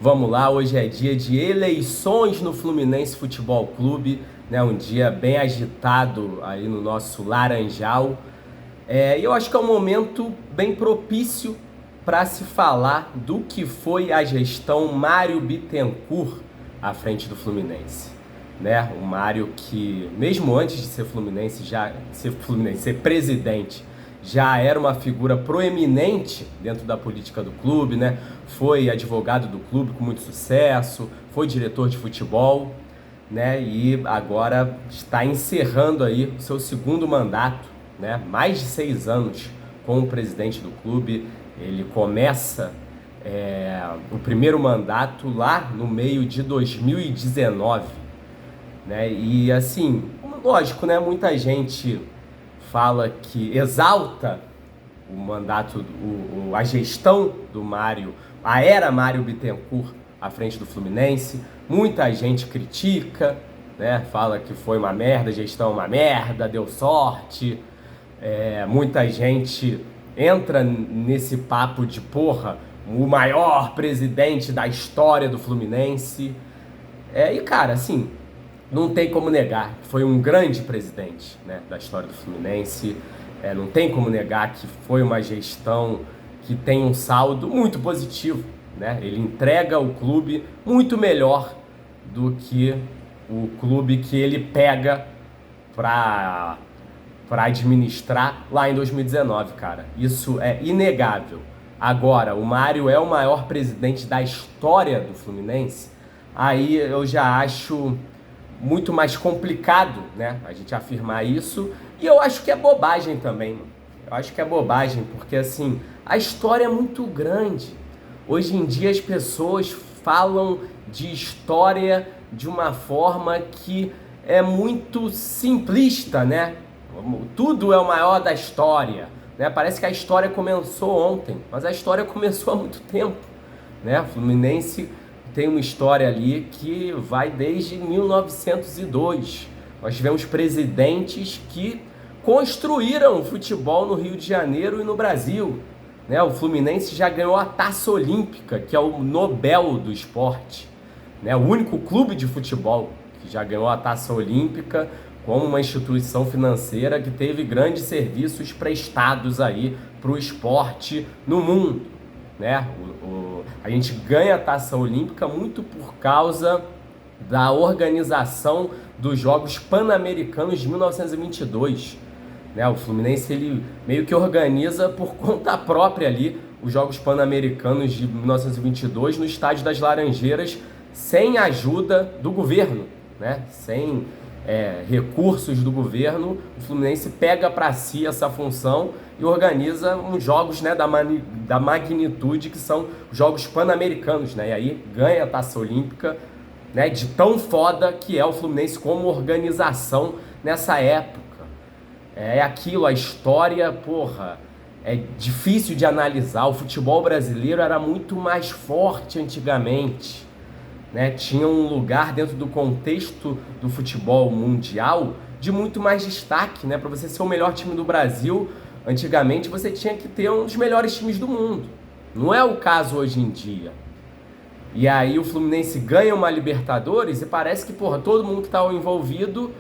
Vamos lá, hoje é dia de eleições no Fluminense Futebol Clube, né? Um dia bem agitado aí no nosso Laranjal. E eu acho que é um momento bem propício para se falar do que foi a gestão Mário Bittencourt à frente do Fluminense, né? O Mário que, mesmo antes de ser ser presidente, já era uma figura proeminente dentro da política do clube, né? Foi advogado do clube com muito sucesso, foi diretor de futebol, né? E agora está encerrando aí o seu segundo mandato, né? Mais de 6 anos como presidente do clube. Ele começa o primeiro mandato lá no meio de 2019, né? E assim, lógico, né? Muita gente fala que exalta o mandato, a gestão do Mário, a era Mário Bittencourt à frente do Fluminense. Muita gente critica, né? Fala que foi uma merda, a gestão é uma merda, deu sorte. Muita gente entra nesse papo de porra, o maior presidente da história do Fluminense. E cara, assim, não tem como negar que foi um grande presidente, né, da história do Fluminense. Não tem como negar que foi uma gestão que tem um saldo muito positivo, né? Ele entrega o clube muito melhor do que o clube que ele pega para administrar lá em 2019, cara. Isso é inegável. Agora, o Mário é o maior presidente da história do Fluminense. Aí eu já acho muito mais complicado, né, a gente afirmar isso. E eu acho que é bobagem também, mano. Eu acho que é bobagem, porque assim, a história é muito grande. Hoje em dia as pessoas falam de história de uma forma que é muito simplista, né? Tudo é o maior da história, né? Parece que a história começou ontem, mas a história começou há muito tempo, né? O Fluminense tem uma história ali que vai desde 1902. Nós tivemos presidentes que construíram o futebol no Rio de Janeiro e no Brasil, né? O Fluminense já ganhou a Taça Olímpica, que é o Nobel do esporte, né? O único clube de futebol que já ganhou a Taça Olímpica como uma instituição financeira que teve grandes serviços prestados aí para o esporte no mundo, né? A gente ganha a Taça Olímpica muito por causa da organização dos Jogos Pan-Americanos de 1922, né? O Fluminense ele meio que organiza por conta própria ali os Jogos Pan-Americanos de 1922 no Estádio das Laranjeiras, sem ajuda do governo, né? Sem recursos do governo. O Fluminense pega para si essa função e organiza uns jogos, né, da magnitude que são os Jogos Pan-Americanos, né? E aí ganha a Taça Olímpica, né, de tão foda que é o Fluminense como organização nessa época. Aquilo, a história, porra, é difícil de analisar. O futebol brasileiro era muito mais forte antigamente, né? Tinha um lugar dentro do contexto do futebol mundial de muito mais destaque, né? Para você ser o melhor time do Brasil, antigamente você tinha que ter um dos melhores times do mundo. Não é o caso hoje em dia. E aí o Fluminense ganha uma Libertadores e parece que, porra, todo mundo que está envolvido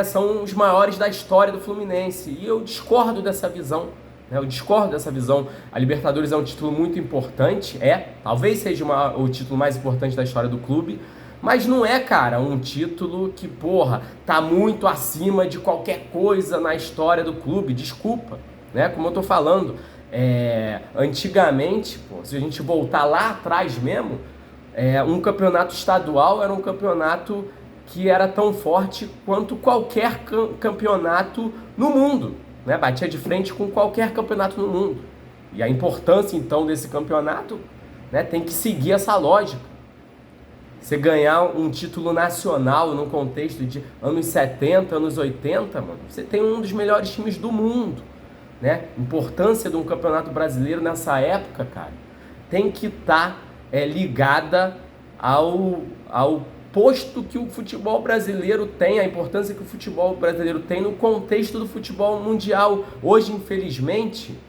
são os maiores da história do Fluminense. E eu discordo dessa visão. Eu discordo dessa visão. A Libertadores é um título muito importante, talvez seja o título mais importante da história do clube, mas não é, cara, um título que, porra, tá muito acima de qualquer coisa na história do clube, desculpa, né? Como eu tô falando, antigamente, se a gente voltar lá atrás mesmo, um campeonato estadual era um campeonato que era tão forte quanto qualquer campeonato no mundo, né? Batia de frente com qualquer campeonato no mundo. E a importância, então, desse campeonato, né, tem que seguir essa lógica. Você ganhar um título nacional no contexto de anos 70, anos 80, mano, você tem um dos melhores times do mundo, né? Importância de um campeonato brasileiro nessa época, cara, tem que estar ligada ao posto que o futebol brasileiro tem, a importância que o futebol brasileiro tem no contexto do futebol mundial. Hoje, infelizmente,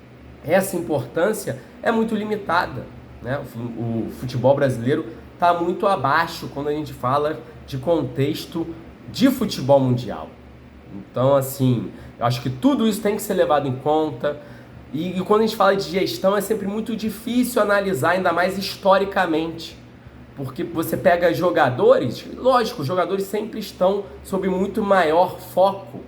essa importância é muito limitada, né? O futebol brasileiro está muito abaixo quando a gente fala de contexto de futebol mundial. Então, assim, eu acho que tudo isso tem que ser levado em conta. E quando a gente fala de gestão, é sempre muito difícil analisar, ainda mais historicamente. Porque você pega jogadores, lógico, os jogadores sempre estão sob muito maior foco.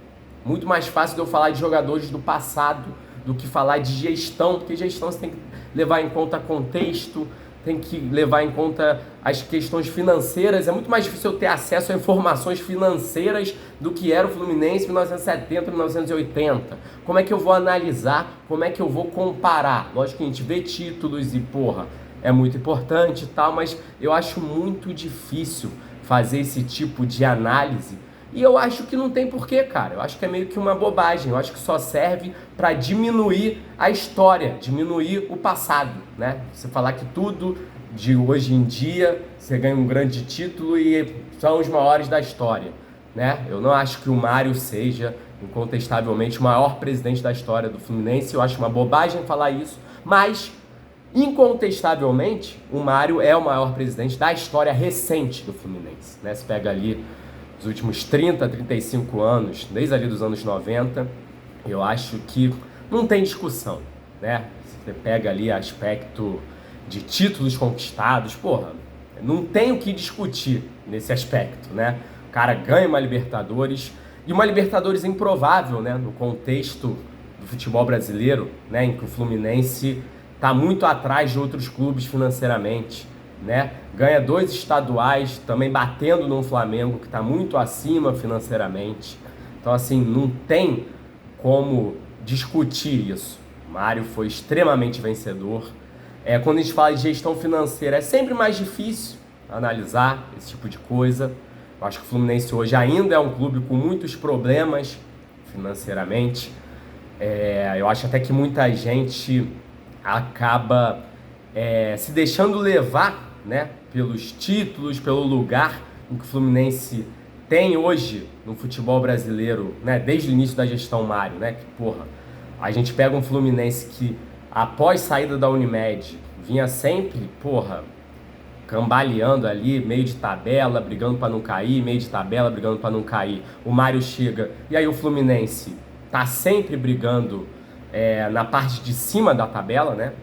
Muito mais fácil de eu falar de jogadores do passado do que falar de gestão, porque gestão você tem que levar em conta contexto, tem que levar em conta as questões financeiras. É muito mais difícil eu ter acesso a informações financeiras do que era o Fluminense em 1970, 1980. Como é que eu vou analisar? Como é que eu vou comparar? Lógico que a gente vê títulos e, porra, é muito importante e tal, mas eu acho muito difícil fazer esse tipo de análise. E eu acho que não tem porquê, cara. Eu acho que é meio que uma bobagem. Eu acho que só serve para diminuir a história, diminuir o passado, né? Você falar que tudo de hoje em dia, você ganha um grande título e são os maiores da história, né? Eu não acho que o Mário seja, incontestavelmente, o maior presidente da história do Fluminense. Eu acho uma bobagem falar isso, mas incontestavelmente, o Mário é o maior presidente da história recente do Fluminense, né? Você pega ali os últimos 30, 35 anos, desde ali dos anos 90, eu acho que não tem discussão, né? Você pega ali aspecto de títulos conquistados, porra, não tem o que discutir nesse aspecto, né? O cara ganha uma Libertadores, e uma Libertadores improvável, né? No contexto do futebol brasileiro, né? Em que o Fluminense está muito atrás de outros clubes financeiramente, né? Ganha 2 estaduais, também batendo no Flamengo, que está muito acima financeiramente. Então, assim, não tem como discutir isso. O Mário foi extremamente vencedor. Quando a gente fala de gestão financeira, é sempre mais difícil analisar esse tipo de coisa. Eu acho que o Fluminense hoje ainda é um clube com muitos problemas financeiramente. Eu acho até que muita gente acaba se deixando levar, né, pelos títulos, pelo lugar em que o Fluminense tem hoje no futebol brasileiro, né, desde o início da gestão Mário, né, que, porra, a gente pega um Fluminense que, após saída da Unimed, vinha sempre, porra, cambaleando ali, meio de tabela, brigando para não cair, meio de tabela, brigando para não cair. O Mário chega, e aí o Fluminense tá sempre brigando na parte de cima da tabela, né,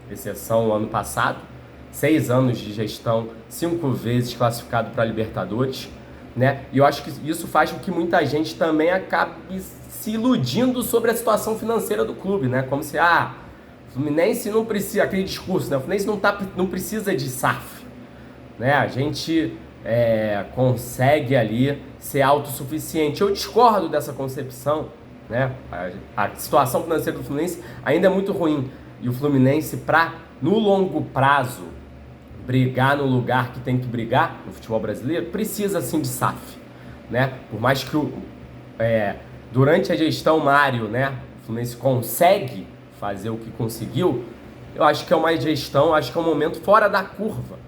exceção o ano passado, 6 anos de gestão, 5 vezes classificado para Libertadores, né? E eu acho que isso faz com que muita gente também acabe se iludindo sobre a situação financeira do clube, né? Como se, o Fluminense não precisa, aquele discurso, né? O Fluminense não precisa de SAF, né? A gente consegue ali ser autossuficiente. Eu discordo dessa concepção, né? A situação financeira do Fluminense ainda é muito ruim. E o Fluminense, no longo prazo, brigar no lugar que tem que brigar no futebol brasileiro, precisa sim de SAF, né? Por mais que durante a gestão Mário, né, o Fluminense consegue fazer o que conseguiu, eu acho que é uma gestão, acho que é um momento fora da curva.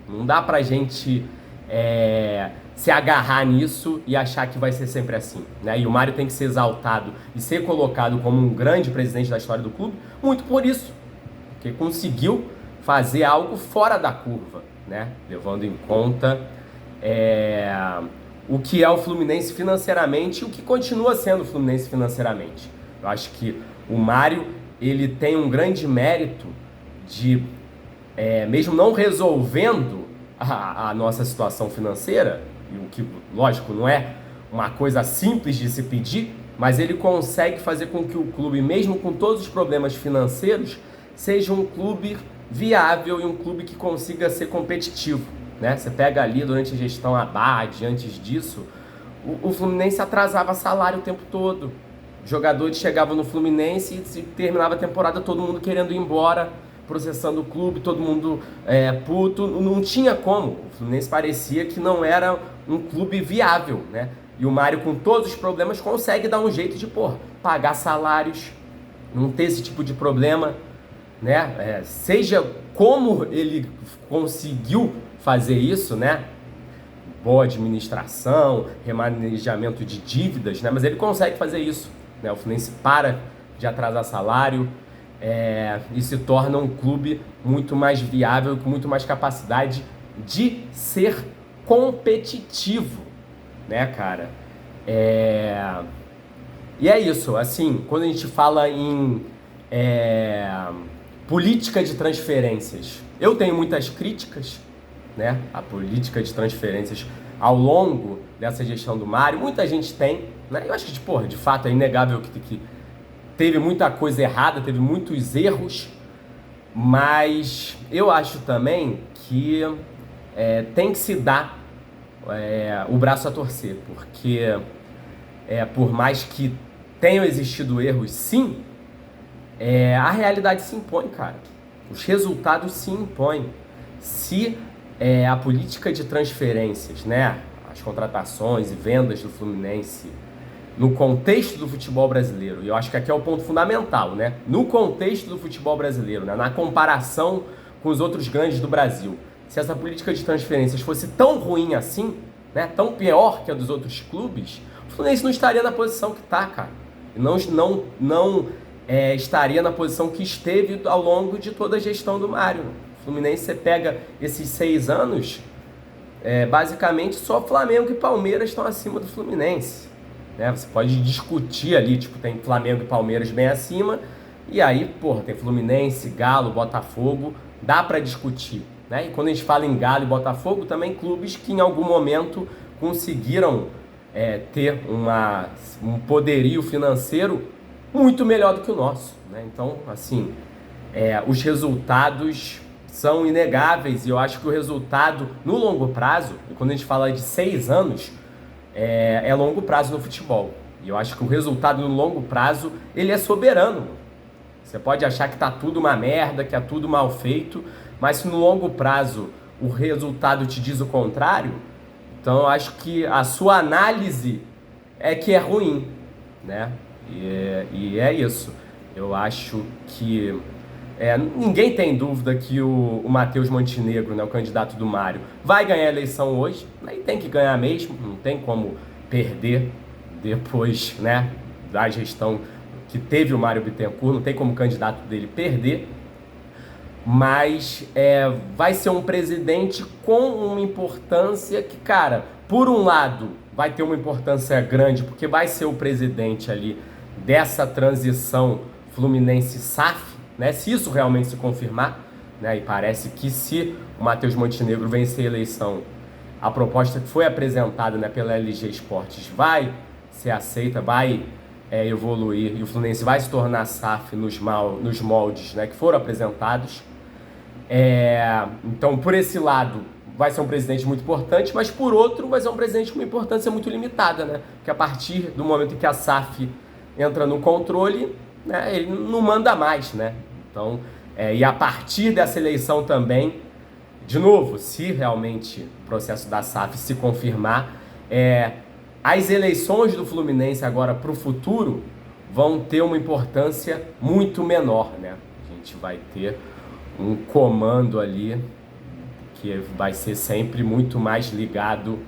Não dá pra gente se agarrar nisso e achar que vai ser sempre assim, né? E o Mário tem que ser exaltado e ser colocado como um grande presidente da história do clube, muito por isso, porque conseguiu fazer algo fora da curva, né? Levando em conta o que é o Fluminense financeiramente e o que continua sendo o Fluminense financeiramente. Eu acho que o Mário, ele tem um grande mérito de, mesmo não resolvendo a nossa situação financeira, o que, lógico, não é uma coisa simples de se pedir, mas ele consegue fazer com que o clube, mesmo com todos os problemas financeiros, seja um clube viável e um clube que consiga ser competitivo, né? Você pega ali durante a gestão Abad, antes disso, o Fluminense atrasava salário o tempo todo. Jogadores chegavam no Fluminense e terminava a temporada todo mundo querendo ir embora, processando o clube, todo mundo puto. Não tinha como. O Fluminense parecia que não era um clube viável, né? E o Mário, com todos os problemas, consegue dar um jeito de, pagar salários, não ter esse tipo de problema, né? Seja como ele conseguiu fazer isso, né? Boa administração, remanejamento de dívidas, né? Mas ele consegue fazer isso, né? O Fluminense para de atrasar salário e se torna um clube muito mais viável, com muito mais capacidade de ser competitivo, né, cara? E é isso, assim, quando a gente fala em política de transferências, eu tenho muitas críticas, né, a política de transferências ao longo dessa gestão do Mário. Muita gente tem, né? Eu acho que, porra, de fato é inegável que teve muita coisa errada, teve muitos erros, mas eu acho também que tem que se dar o braço a torcer, porque por mais que tenham existido erros, sim, a realidade se impõe, cara. Os resultados se impõem. Se a política de transferências, né, as contratações e vendas do Fluminense, no contexto do futebol brasileiro, e eu acho que aqui é o ponto fundamental, né? No contexto do futebol brasileiro, né, na comparação com os outros grandes do Brasil, se essa política de transferências fosse tão ruim assim, né, tão pior que a dos outros clubes, o Fluminense não estaria na posição que está, cara. Não estaria na posição que esteve ao longo de toda a gestão do Mário. O Fluminense, você pega esses 6 anos, basicamente só Flamengo e Palmeiras estão acima do Fluminense, né? Você pode discutir ali, tipo, tem Flamengo e Palmeiras bem acima, e aí, porra, tem Fluminense, Galo, Botafogo, dá para discutir, né? E quando a gente fala em Galo e Botafogo, também clubes que em algum momento conseguiram ter um poderio financeiro muito melhor do que o nosso, né? Então, assim, os resultados são inegáveis, e eu acho que o resultado no longo prazo, e quando a gente fala de 6 anos, é longo prazo no futebol. E eu acho que o resultado no longo prazo, ele é soberano. Você pode achar que tá tudo uma merda, que é tudo mal feito, mas se no longo prazo o resultado te diz o contrário, então eu acho que a sua análise é que é ruim, né? E é isso. Eu acho que ninguém tem dúvida que o Matheus Montenegro, né, o candidato do Mário, vai ganhar a eleição hoje, né, e tem que ganhar mesmo, não tem como perder depois, né, da gestão que teve o Mário Bittencourt, não tem como o candidato dele perder, mas vai ser um presidente com uma importância que, cara, por um lado vai ter uma importância grande, porque vai ser o presidente ali dessa transição Fluminense-SAF, né? Se isso realmente se confirmar, né? E parece que se o Matheus Montenegro vencer a eleição, a proposta que foi apresentada, né, pela LG Esportes vai ser aceita, vai evoluir, e o Fluminense vai se tornar SAF nos moldes, né, que foram apresentados. Então, por esse lado, vai ser um presidente muito importante, mas por outro, vai ser um presidente com uma importância muito limitada, né? Porque a partir do momento em que a SAF entra no controle, né, ele não manda mais, né? Então, e a partir dessa eleição também, de novo, se realmente o processo da SAF se confirmar, as eleições do Fluminense agora para o futuro vão ter uma importância muito menor, né? A gente vai ter um comando ali que vai ser sempre muito mais ligado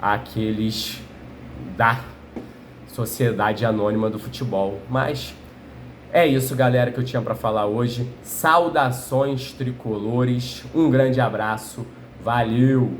àqueles da Sociedade Anônima do Futebol. Mas é isso, galera, que eu tinha para falar hoje. Saudações tricolores, um grande abraço, valeu!